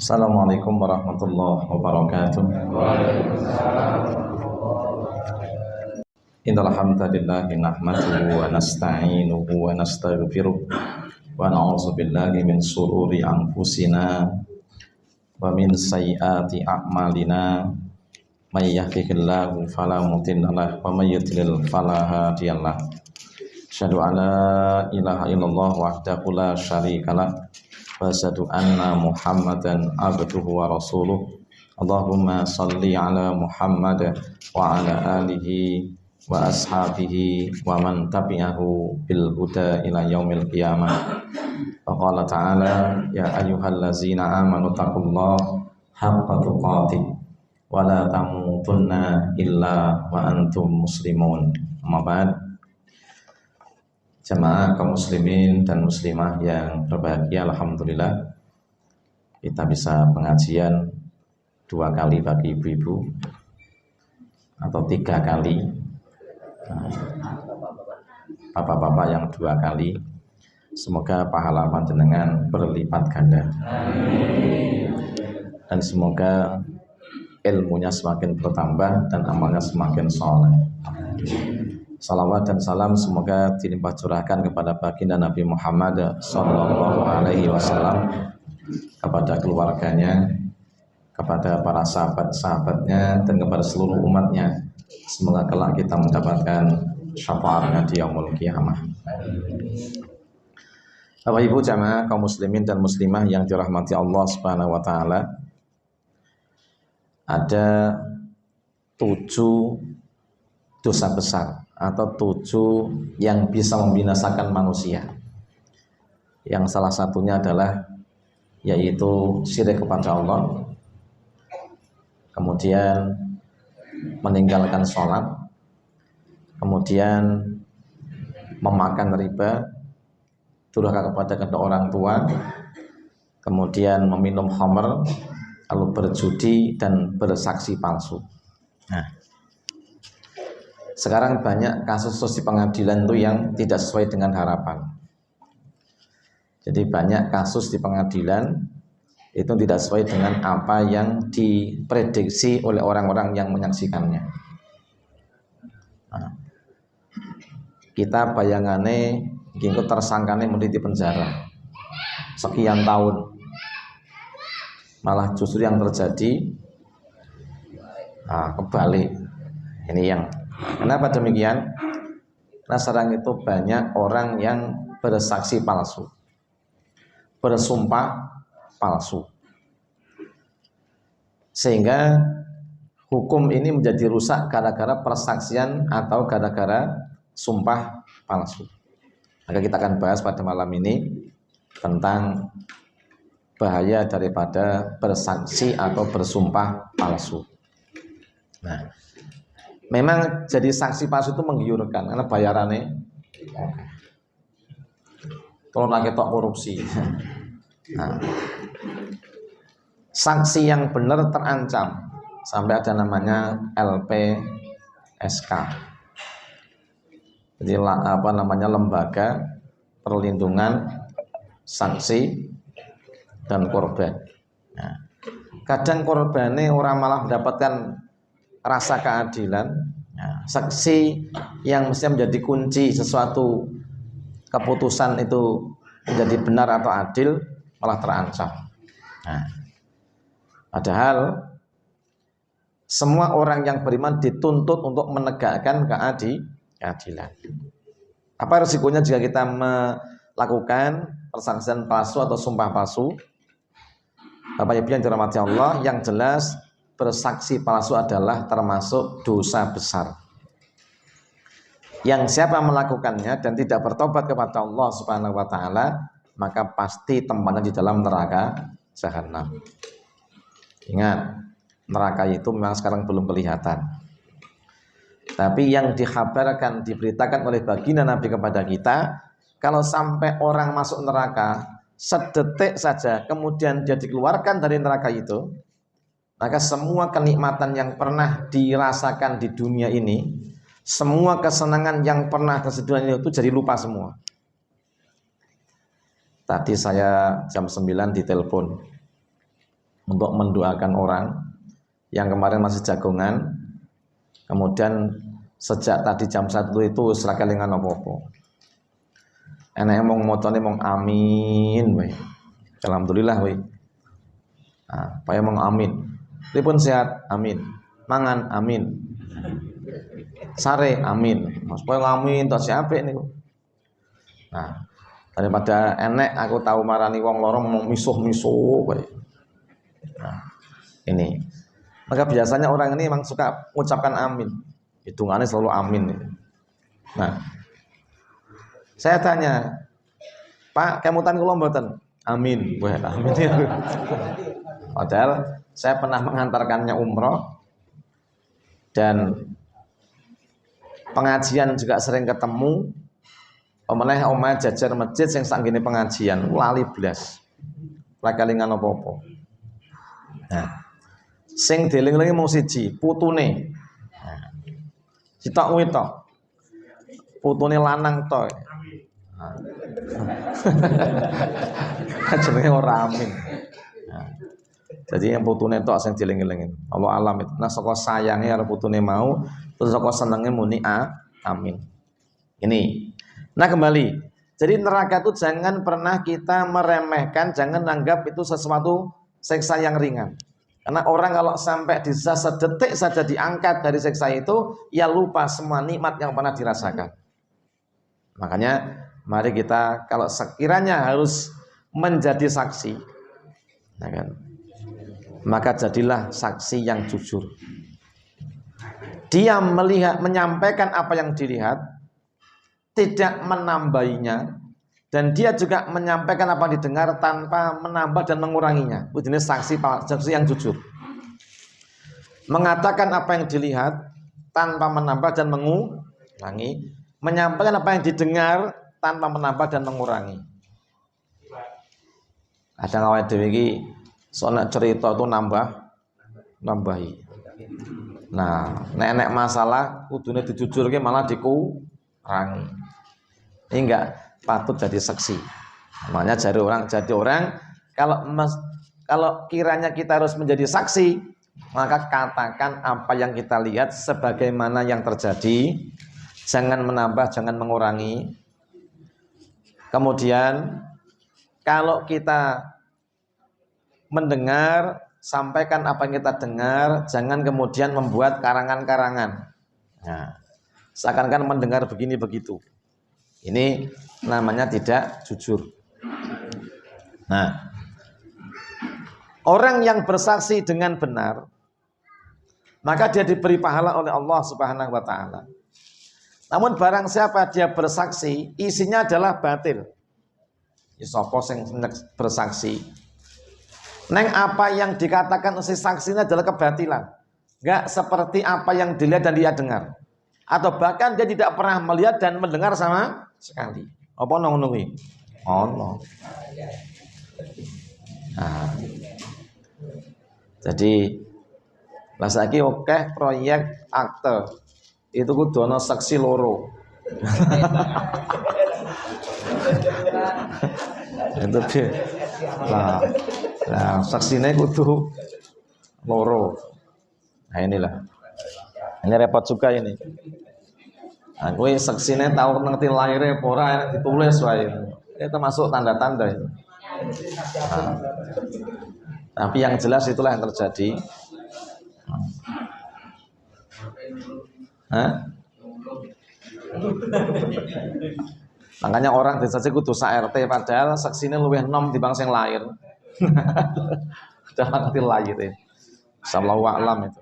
Assalamualaikum warahmatullahi wabarakatuh. Innal hamdalillah nahmaduhu wa nasta'inuhu wa nastaghfiruh wa na'udzu billahi min shururi anfusina wa min sayyiati a'malina may yahdihillahu fala mudhillalah wa may yudlil fala hadiyalah. Asyhadu an la ilaha illallah wahdahu la syarikalah wa asyhadu anna Muhammadan abduhu wa rasuluh. Allahumma shalli ala Muhammad wa ala alihi wa ashabihi wa man tabi'ahu bil huda ila yaumil qiyamah. Wa qala ta'ala ya ayyuhallazina amanu taqullaha haqqa tuqatih wa la tamutunna illa wa antum muslimun. Amma ba'd. Jemaah kaum muslimin dan muslimah yang berbahagia, alhamdulillah kita bisa pengajian 2 kali bagi ibu-ibu atau 3 kali, bapak-bapak yang 2 kali. Semoga pahala panjenengan berlipat ganda. Dan semoga ilmunya semakin bertambah dan amalnya semakin soleh. Salawat dan salam semoga dilimpah curahkan kepada baginda Nabi Muhammad sallallahu alaihi wasallam, kepada keluarganya, kepada para sahabat-sahabatnya, dan kepada seluruh umatnya. Semoga kelak kita mendapatkan syafaatnya di yaumul qiyamah. Bapak Ibu jamaah kaum muslimin dan muslimah yang dirahmati Allah Subhanahu wa taala, ada 7 dosa besar atau 7 yang bisa membinasakan manusia. Yang salah satunya adalah yaitu syirik kepada Allah, kemudian meninggalkan sholat, kemudian memakan riba, durhaka kepada kedua orang tua, kemudian meminum khamr, lalu berjudi dan bersaksi palsu. Nah, sekarang banyak kasus di pengadilan itu yang tidak sesuai dengan harapan. Jadi banyak kasus di pengadilan itu tidak sesuai dengan apa yang diprediksi oleh orang-orang yang menyaksikannya. Nah, kita bayangannya gingko tersangkane meniti penjara sekian tahun, malah justru yang terjadi kebalik. Ini yang kenapa demikian? Karena sekarang itu banyak orang yang bersaksi palsu, bersumpah palsu, sehingga hukum ini menjadi rusak gara-gara persaksian atau gara-gara sumpah palsu. Maka kita akan bahas pada malam ini tentang bahaya daripada bersaksi atau bersumpah palsu. Nah, memang jadi saksi palsu itu menggiurkan karena bayarannya kalau lagi tok korupsi. Nah, saksi yang benar terancam sampai ada namanya LPSK. Jadi lembaga perlindungan saksi dan korban. Nah, kadang korbannya orang malah mendapatkan rasa keadilan. Nah, saksi yang mestinya menjadi kunci sesuatu keputusan itu menjadi benar atau adil malah terancam. Nah, padahal semua orang yang beriman dituntut untuk menegakkan keadilan. Apa resikonya jika kita melakukan persaksian palsu atau sumpah palsu? Bapak Ibu yang dirahmati Allah, yang jelas bersaksi palsu adalah termasuk dosa besar. Yang siapa melakukannya dan tidak bertobat kepada Allah Subhanahu wa taala, maka pasti tempatnya di dalam neraka jahanam. Ingat, neraka itu memang sekarang belum kelihatan. Tapi yang dikabarkan, diberitakan oleh baginda Nabi kepada kita, kalau sampai orang masuk neraka sedetik saja kemudian dia dikeluarkan dari neraka itu, maka semua kenikmatan yang pernah dirasakan di dunia ini, semua kesenangan yang pernah tersedia itu jadi lupa semua. Tadi saya jam 9 ditelepon untuk mendoakan orang yang kemarin masih jagongan, kemudian sejak tadi jam 1 itu ora kelingan apa-apa. Enek mong motone mong amin wae. Alhamdulillah wae. Nah, paya mong amin. Pripun sehat? Amin. Mangan? Amin. Sare? Amin. Mas paya ngamin tok siapik niku. Nah, daripada enek aku tahu marani wong loro mong misuh-misuh wae. Nah, ini. Maka biasanya orang ini memang suka mengucapkan amin. Hitungannya selalu amin. Nah, saya tanya, Pak, kemutan kula mboten? Amin. Wah, amin. Padahal saya pernah mengantarkannya umroh dan pengajian juga sering ketemu. Omeneh omah jajar masjid sing sanggene pengajian lali blas. Ora kelingan apa-apa. Nah, sing dieling-elingi mung siji, putune. Nah, sitok wetok. Putune lanang tok. Nah. Jenenge ora amin. Nah, jadi yang putune tok sing dieling-elingin. Allah alam itu. Nah, saka sayange karo putune mau, terus saka senenge muni amin. Ini. Nah, kembali. Jadi neraka itu jangan pernah kita meremehkan, jangan anggap itu sesuatu siksa yang ringan. Karena orang kalau sampai di sedetik saja diangkat dari siksa itu, ya lupa semua nikmat yang pernah dirasakan. Makanya mari kita kalau sekiranya harus menjadi saksi, ya kan? Maka jadilah saksi yang jujur. Dia melihat, menyampaikan apa yang dilihat, tidak menambahinya, dan dia juga menyampaikan apa yang didengar tanpa menambah dan menguranginya. Itu jenis saksi yang jujur. Mengatakan apa yang dilihat tanpa menambah dan mengurangi, menyampaikan apa yang didengar tanpa menambah dan mengurangi. Ada awake dhewe iki soal cerita itu nambahi. Nah, nek masalah kudune dijujurke malah dikurangi. Ini enggak patut jadi saksi. Makanya jadi orang kalau kiranya kita harus menjadi saksi, maka katakan apa yang kita lihat sebagaimana yang terjadi, jangan menambah, jangan mengurangi. Kemudian kalau kita mendengar, sampaikan apa yang kita dengar, jangan kemudian membuat karangan-karangan. Nah, seakan-akan mendengar begini begitu. Ini namanya tidak jujur. Nah, orang yang bersaksi dengan benar, maka dia diberi pahala oleh Allah Subhanahu wa taala. Namun barang siapa dia bersaksi, isinya adalah batil. Ya sapa sing bersaksi? Neng apa yang dikatakan si saksi ini adalah kebatilan. Enggak seperti apa yang dilihat dan dia dengar. Atau bahkan dia tidak pernah melihat dan mendengar sama sekali. Apa ngono kuwi? Ono. Nah. Jadi lah saiki akeh proyek akte. Itu kudu ana saksi loro. Itu lah saksine kudu loro. Nah inilah. Ini repot juga ini. Nah, kowe saksine tahu ngerti lahirnya apa ora ditulis wae. Itu masuk tanda-tanda itu. Nah, tapi yang jelas itulah yang terjadi. Hah? Makanya orang desa kudu sak RT padahal saksine luwih enom dibanding sing lahir. Udah ngerti lahir itu. Sallallahu a'lam itu.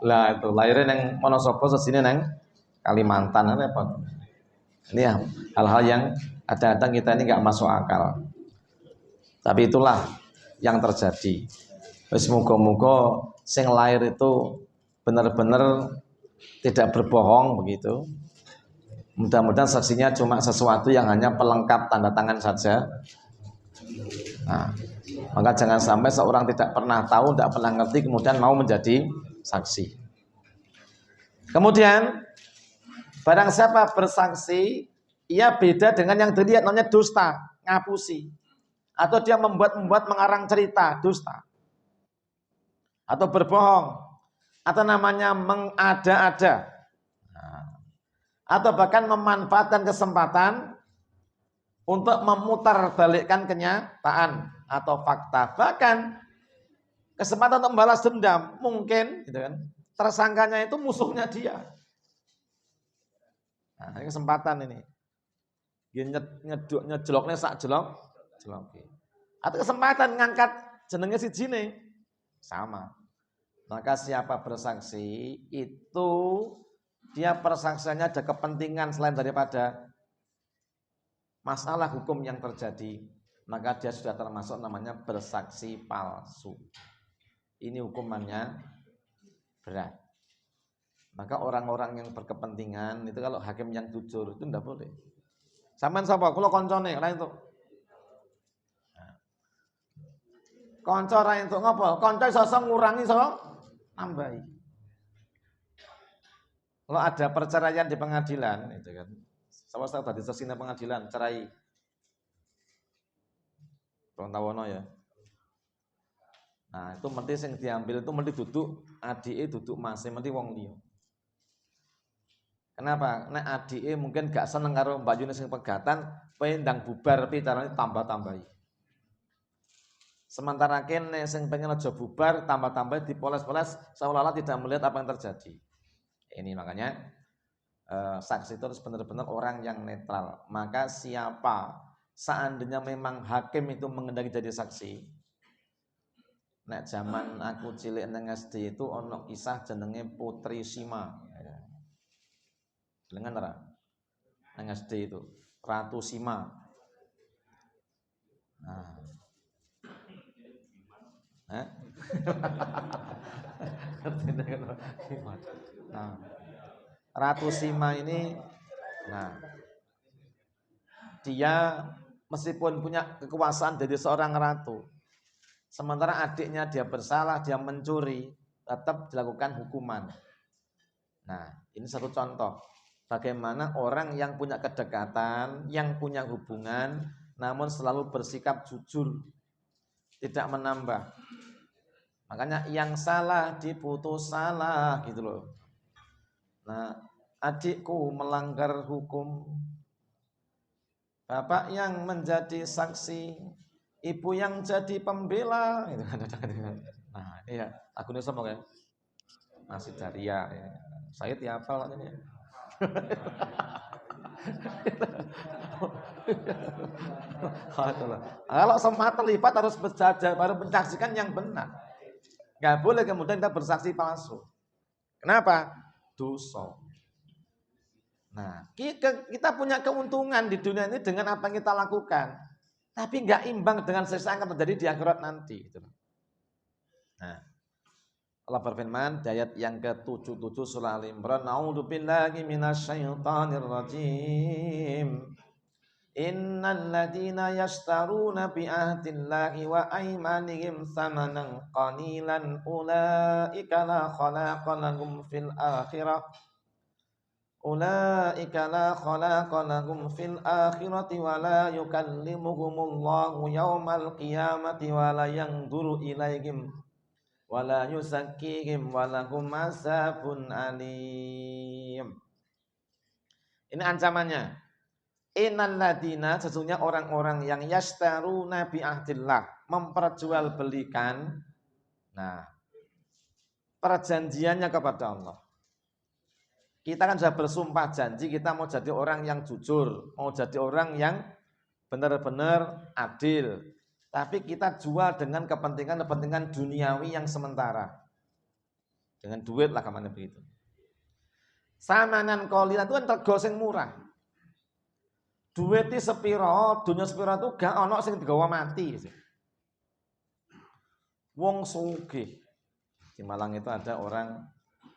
Lah itu lahirnya nang Wonosobo saksine nang Kalimantan repot. Ini ya, hal-hal yang kadang-kadang kita ini nggak masuk akal. Tapi itulah yang terjadi. Semoga-moga sing lahir itu benar-benar tidak berbohong begitu. Mudah-mudahan saksinya cuma sesuatu yang hanya pelengkap tanda tangan saja. Nah, maka jangan sampai seorang tidak pernah tahu, tidak pernah ngerti, kemudian mau menjadi saksi. Kemudian barang siapa bersaksi, ia beda dengan yang dilihat, namanya dusta, ngapusi. atau dia membuat mengarang cerita dusta, atau berbohong, atau namanya mengada-ada, atau bahkan memanfaatkan kesempatan untuk memutarbalikkan kenyataan atau fakta, bahkan kesempatan untuk membalas dendam, mungkin gitu kan, tersangkanya itu musuhnya dia. Nah, ini kesempatan ini. Nyejloknya sak jelok. Atau kesempatan ngangkat jenenge sijine sama. Maka siapa bersaksi itu dia persaksiannya ada kepentingan selain daripada masalah hukum yang terjadi, maka dia sudah termasuk namanya bersaksi palsu. Ini hukumannya berat. Maka orang-orang yang berkepentingan itu kalau hakim yang jujur itu tidak boleh. Sampeyan sapa? Kula koncone ora entuk. Kanca ora entuk ngopo? Kanca iso ngurangi iso nambahi. Kalau ada perceraian di pengadilan itu kan. Sama saya tadi sesine pengadilan cerai. Prontawono ya. Nah, itu mesti sing diambil itu mesti duduk adike duduk masih mesti wong liya. Kenapa? Nek adike mungkin gak seneng karo mbayune sing pegatan, pengen ndang bubar pi carane tambah-tambahi. Sementara kene sing pengen aja bubar tambah-tambah dipoles-poles seolah-olah tidak melihat apa yang terjadi. Ini makanya saksi itu harus benar-benar orang yang netral. Maka siapa seandainya memang hakim itu mengendaki jadi saksi. Nek zaman aku cilik nang SD itu ono kisah jenenge Putri Sima. Dengan ora? Nang SD itu Ratu Sima. Nah. Nah, Ratu Sima ini, nah, dia meskipun punya kekuasaan jadi seorang ratu, sementara adiknya dia bersalah, dia mencuri, tetap dilakukan hukuman. Nah, ini satu contoh bagaimana orang yang punya kedekatan, yang punya hubungan, namun selalu bersikap jujur, tidak menambah. Makanya yang salah diputus salah gitu loh. Nah, adikku melanggar hukum, bapak yang menjadi saksi, ibu yang jadi pembela. Nah, iya, aku nih sama kan, masih Daria. Ya. Saya tiapal ini. Kalau semua terlibat harus bersaja, baru menyaksikan yang benar. Gak boleh kemudian kita bersaksi palsu. Kenapa? Dosa. Nah, kita punya keuntungan di dunia ini dengan apa yang kita lakukan, tapi nggak imbang dengan siksa yang akan terjadi di akhirat nanti. Nah, Allah berfirman di ayat yang ke-77 surah Al-Imran, "A'udzubillahi minasyaitonir rajim. Innal ladzina yashtaruna bi ahdillahi wa aymanihim tsamanan qalilan ulaika la khalaqa lahum fil akhirah fil akhirati wa la yukallimuhumullahu yaumal qiyamati wa la yanzuru ilaihim wa la yuzakkihim wa lahum azabun alim." Ini ancamannya. Innal ladina, sesungguhnya orang-orang yang yashtaruna bi ahdillah, memperjualbelikan perjanjiannya kepada Allah. Kita kan sudah bersumpah janji kita mau jadi orang yang jujur, mau jadi orang yang benar-benar adil. Tapi kita jual dengan kepentingan duniawi yang sementara. Dengan duit lah kemana begitu. Samanan qalilan itu kan rego sing murah. Duitnya sepiro, dunia sepiro itu gak ono sing digawa mati. Wong sugih. Di Malang itu ada orang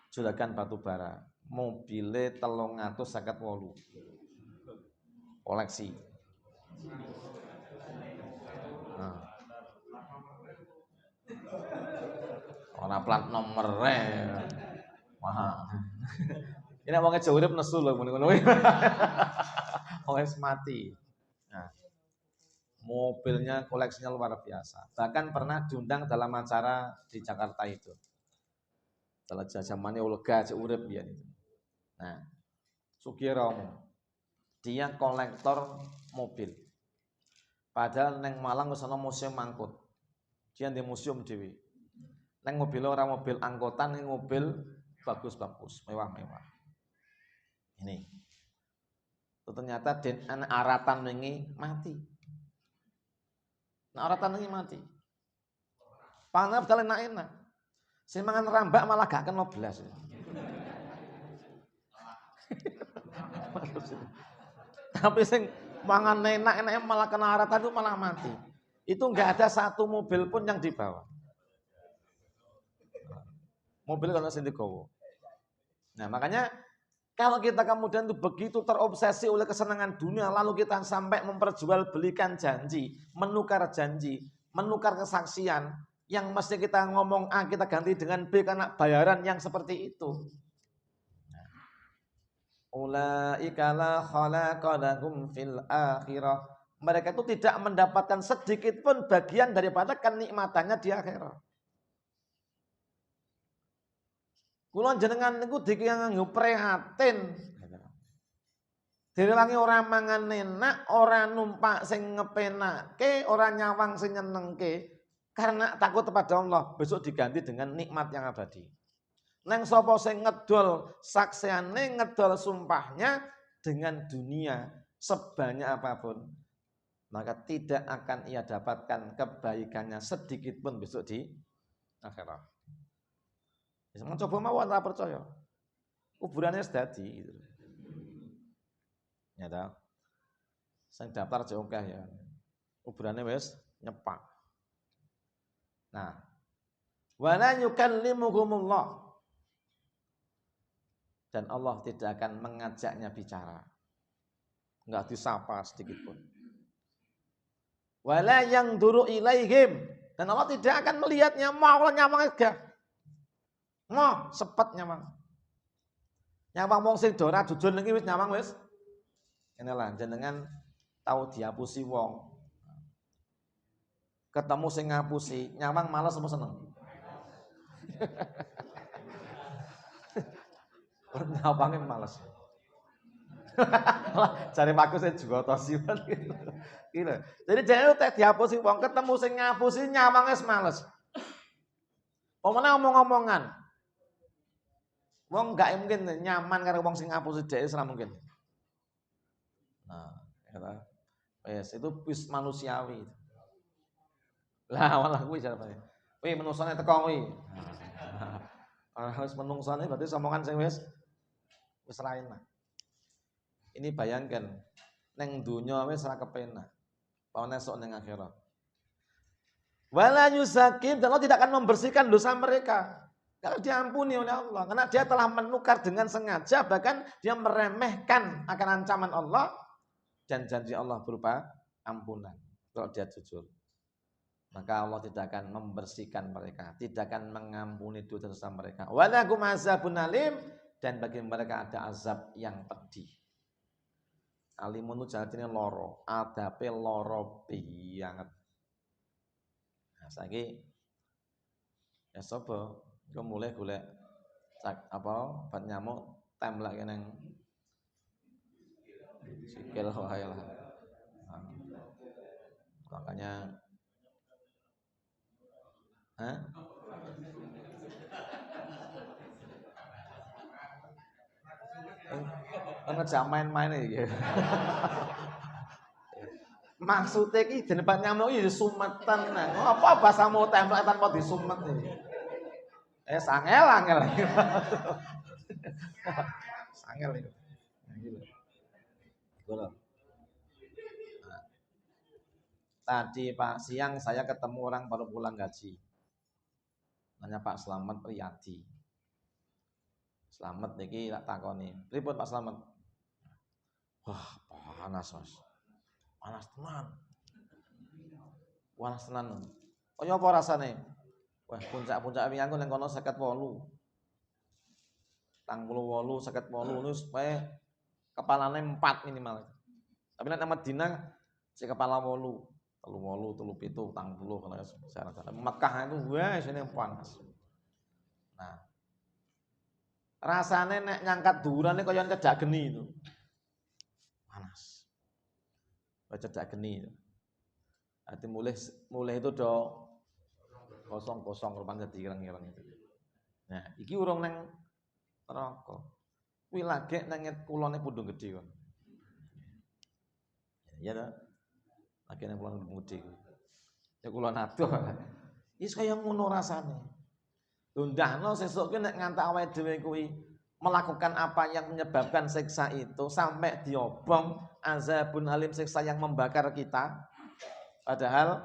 juragan batu bara, mobilnya 358 koleksi. Nah. Ora plat nomornya. Wah. Ini wong aja urip nesu lho ngono-ngono. Wis mati. Nah. Mobilnya koleksinya luar biasa. Bahkan pernah diundang dalam acara di Jakarta itu. Dalam zamannya ulega urip ya itu. Nah, Sugiromo dia kolektor mobil. Padahal neng Malang wis ana museum angkut. Dia di museum dewi. Neng mobil orang mobil angkutan, neng mobil bagus-bagus, mewah-mewah. Ini. Ternyata anak aratan ini mati. Nah, aratan ini mati. Pangan padahal enak-enak. Sing mangan rambak malah gak kena belas. Tapi sing mangan enak-enak malah kena aratan itu malah mati. Itu enggak ada satu mobil pun yang dibawa. Mobil kalau sing digowo. Nah, makanya kalau kita kemudian itu begitu terobsesi oleh kesenangan dunia, lalu kita sampai memperjualbelikan janji, menukar kesaksian, yang mesti kita ngomong A kita ganti dengan B karena bayaran yang seperti itu. Ulaika la khalaqa lahum fil akhirah. Mereka itu tidak mendapatkan sedikit pun bagian daripada kenikmatannya di akhirat. Kula jenengan niku dikanggo prihatin. Direwangi ora mangan enak, ora numpak sing ngepenake, ora nyawang sing nyenengke. Karena takut kepada Allah, besok diganti dengan nikmat yang abadi. Neng sapa sing ngedol saksiane, ngedol sumpahnya dengan dunia sebanyak apapun, maka tidak akan ia dapatkan kebaikannya sedikit pun besok di akhirat. Jangan coba mawon ora percaya. Kuburannya sedadi gitu. Ya ta. Sing daftar jongkah ya. Kuburannya wis nyepak. Nah, wala yukallimuhumullah. Dan Allah tidak akan mengajaknya bicara. Enggak disapa sedikit pun. Wala yang duru ilaihim. Dan Allah tidak akan melihatnya. Mau nyamang aja. Mau sepet nyamang. Nyamang wong sing dora jujur niki wis nyamang wis. Inilah jenengan tahu dihapusi wong. Ketemu sing ngapusi, nyamang malas semua seneng. Nyamangnya malas. Cari paku saya juga tosiwan gitu. Jadi jangan teh dihapusi wong, ketemu sing ngapusi nyamangnya males. Omongnya omong-omongan. Wong gak mungkin nyaman karena wong sing ngapusi dhewe ora mungkin. Nah, itu wis manusiawi. Lah malah kuwi jarane. Kuwi menungsane teko kuwi. Harus menungsane berarti omongan sing wis lain lah. Ini bayangkan neng dunya wis ora kepenak. Pawane sok neng akhirat. Wala yusakim, dan Allah tidak akan membersihkan dosa mereka. Kalau diampuni oleh Allah, karena dia telah menukar dengan sengaja, bahkan dia meremehkan akan ancaman Allah dan janji Allah berupa ampunan. Kalau dia jujur, maka Allah tidak akan membersihkan mereka, tidak akan mengampuni dosa mereka. Walahum azabun alim, dan bagi mereka ada azab yang pedih. Alimun itu jadinya loro, adabe loro banget. Nah, saiki ya sapa yo mulai golek obat nyamuk templek nang sikil wae lah. Nah, makanya ngejak main-main iki. Maksudnya ki jenebat nyamuk iki sumetan. Apa bahasamu templek tanpa disumet iki? Angel. Angel itu. Nah, gitu. Nah, tadi Pak siang saya ketemu orang baru pulang gaji. Nanya Pak Slamet Riyadi. Slamet niki tak takoni. Pripun Pak Slamet? Wah, panas Mas. Panas tenan. Panas tenan. Kaya apa rasane? Wah, puncak-puncak wiyangku ning kono 58. 58, 58 niku supaya kepalane 4 minimal. Tapi nek nang Madinah si kepala 8. 37, 40 kalau sejarah. Mekah itu wah sini panas. Nah, rasanya nek nyangkat durane kaya cedak geni itu. Panas. Kaya cedak geni itu. Hati mulai itu do kosong rupanya dadi ireng-ireng itu. Nah, iki urung nang neraka. Kuwi lagi nang kulone Pundung Gedhe kon. Ya ta. Lagi nang kulone Pundung Gedhe. Ya kula adoh. Wis kaya ngono rasane. Lho ndahno sesuk ki nek ngantek awake dhewe kuwi melakukan apa yang menyebabkan siksa itu sampai diobong azabun alim, siksa yang membakar kita. Padahal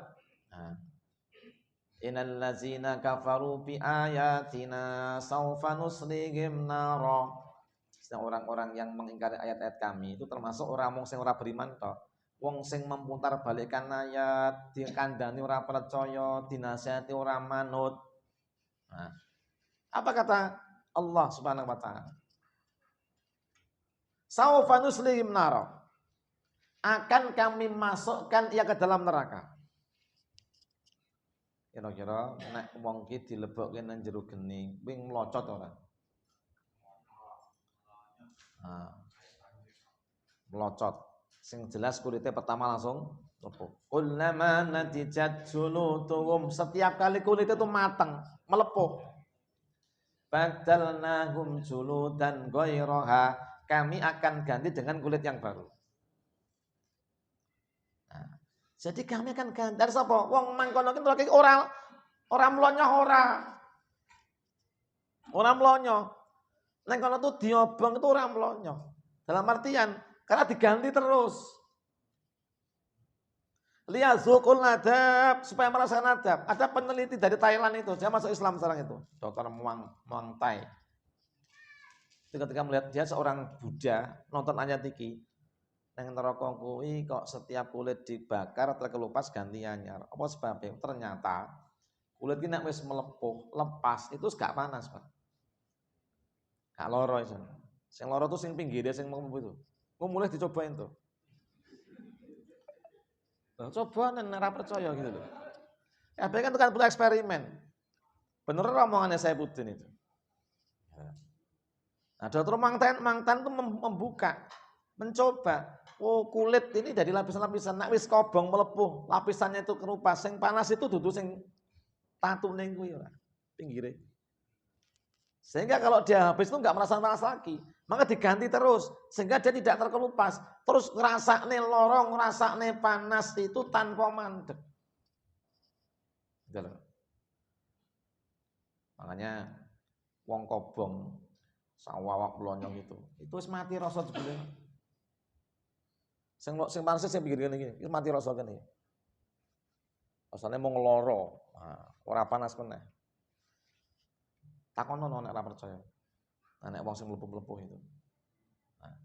innal ladzina kafaru bi ayatina saufa nuslihim nara. Orang-orang yang mengingkari ayat-ayat kami itu termasuk orang mung sing ora beriman tok. Wong sing memutar balikkan ayat, dikandani ora percaya, dinasihati ora manut. Nah, apa kata Allah Subhanahu wa taala? Saufa nuslihim nara. Akan kami masukkan ia ke dalam neraka. Kira-kira nek wong ki dilebokke nang jero geni, kuwi mlocot ora? Melocot. Sing jelas kulitnya pertama langsung lepuh. Kullama natijat juluduhum, setiap kali kulit itu matang, melepuh. Badalnahum juludan ghairaha, kami akan ganti dengan kulit yang baru. Nah, jadi kami akan ganti. Dari sapa? Wong mangkono ki lagi ora mlonyoh ora. Ora mlonyoh. Nek kono tuh diobong itu ora mlonyoh. Dalam artian karena diganti terus. Liyazukul adab, supaya merasakan adab. Ada peneliti dari Thailand itu, dia masuk Islam sekarang itu, Dr. Muang Thai. Ketika melihat dia seorang Buddha nonton ayat iki, nang neraka kuwi kok setiap kulit dibakar terkelupas ganti anyar. Apa sebabnya? Ternyata kulit ki nek wis melepuh, lepas itu gak panas, Pak. Gak loro iso. Sing loro tuh sing pinggire sing melepuh itu. Mau mulai dicobain tuh. Nah, coba ora percaya gitu loh. Ya kan itu kan perlu eksperimen. Bener omongannya saya Pudin itu. Nah, Dr. Mangtan itu membuka, mencoba. Oh, kulit ini dari lapisan-lapisan. Nak wis kobong melepuh, lapisannya itu kerupas. Sing panas itu dudu sing tatune kuwi ora, pinggire. Sehingga kalau dia habis itu enggak merasa panas lagi, maka diganti terus sehingga dia tidak terkelupas. Terus ngrasakne lorong, ngrasakne panas itu tanpa mandek. Gitu loh. Makanya wong kobong sawawak blonyong itu wis mati rasa jebule. Sing panas sing pikir ngene iki, mati rasa kene. Rasane mung loro, ora panas meneh. Takono nek ora percaya. Nek wong sing mlepuh-mlepuh itu. Nah.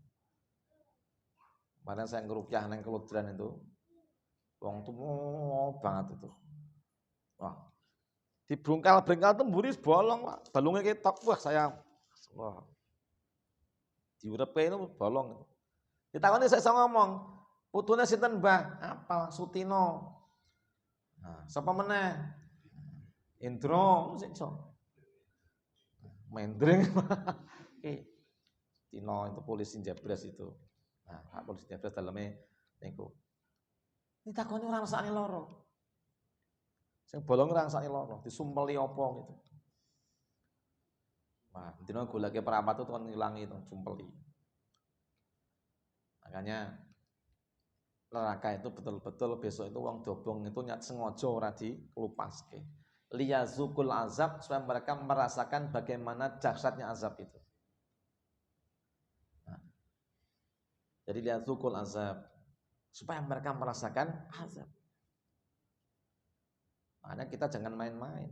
Padahal saya ngerukyah nang keludran itu. Wong tuh banget itu. Wah. Dibungkal-bengkal tuh mburi bolong, Pak. Balungnya ketok. Wah, saya wah. Diurepe itu bolong itu. Ditakoni saya ngomong, putune sinten, Mbah? Apa? Sutino. Nah, sapa meneh? Indro, sing iso. Mendring. Tino itu polisi Jabres itu. Nah, Pak polisi Jabres dalamnya niku. Ini takone ora rasane loro. Sing bolong ora rasane loro, disumpeli apa gitu. Wah, dino goleke perapat itu kan ngilangi itu sumpeli. Makanya neraka itu betul-betul besok itu wong dobong itu nyat sengaja ora dilupaske. Liyazukul azab, supaya mereka merasakan bagaimana dahsyatnya azab itu. Nah, jadi liyazukul azab, supaya mereka merasakan azab. Makanya kita jangan main-main.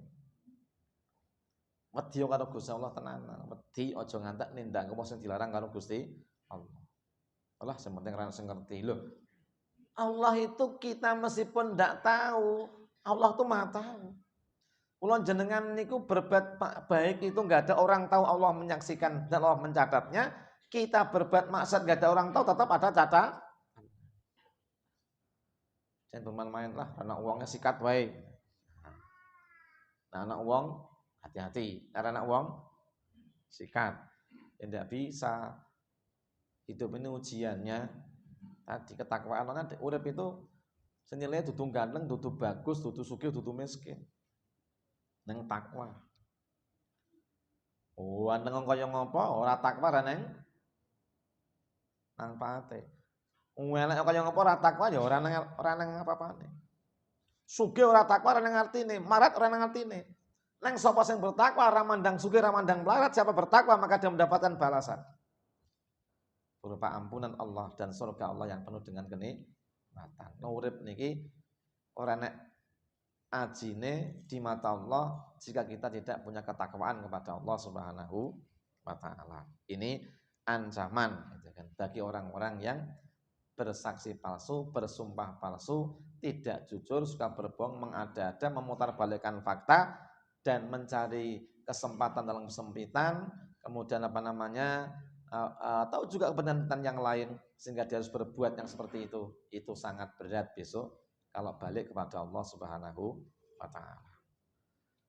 Wedi karo Gusti Allah tenanan, wedi aja ngantek nindakake apa sing dilarang karo Gusti Allah. Allah sing penting ra sing ngerti lho. Allah itu kita meskipun ndak tahu, Allah tuh Maha tahu. Kula jenengan niku berbuat baik itu enggak ada orang tahu, Allah menyaksikan dan Allah mencatatnya. Kita berbuat maksiat enggak ada orang tahu, tetap ada catat. Jangan bermain-main lah, anak uangnya sikat wae. Nah, anak uang hati-hati, karena anak uang sikat. Tidak bisa. Hidup ini ujiannya tadi ketakwaan. Urip itu senilai dudu ganteng, dudu bagus, dudu sugih, dudu miskin. Neng takwa. Oh, anteng kaya ngopo ora takwa ra neng manfaate. Elek kaya ngopo ora takwa ya ora neng apa-apane. Sugih ora takwa ora neng artine, marat ora neng artine. Neng sapa sing bertakwa ora mandang sugih ora mandang melarat, siapa bertakwa maka dia mendapatkan balasan berupa ampunan Allah dan surga Allah yang penuh dengan kenikmatan. Urip niki ora nek ajine di mata Allah jika kita tidak punya ketakwaan kepada Allah Subhanahu wa taala. Ini ancaman gitu kan bagi orang-orang yang bersaksi palsu, bersumpah palsu, tidak jujur, suka berbohong, mengada-ada, memutarbalikkan fakta dan mencari kesempatan dalam kesempitan, kemudian atau juga kebenaran yang lain sehingga dia harus berbuat yang seperti itu sangat berat besok kalau balik kepada Allah Subhanahu wa taala.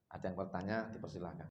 Ada yang bertanya, dipersilakan.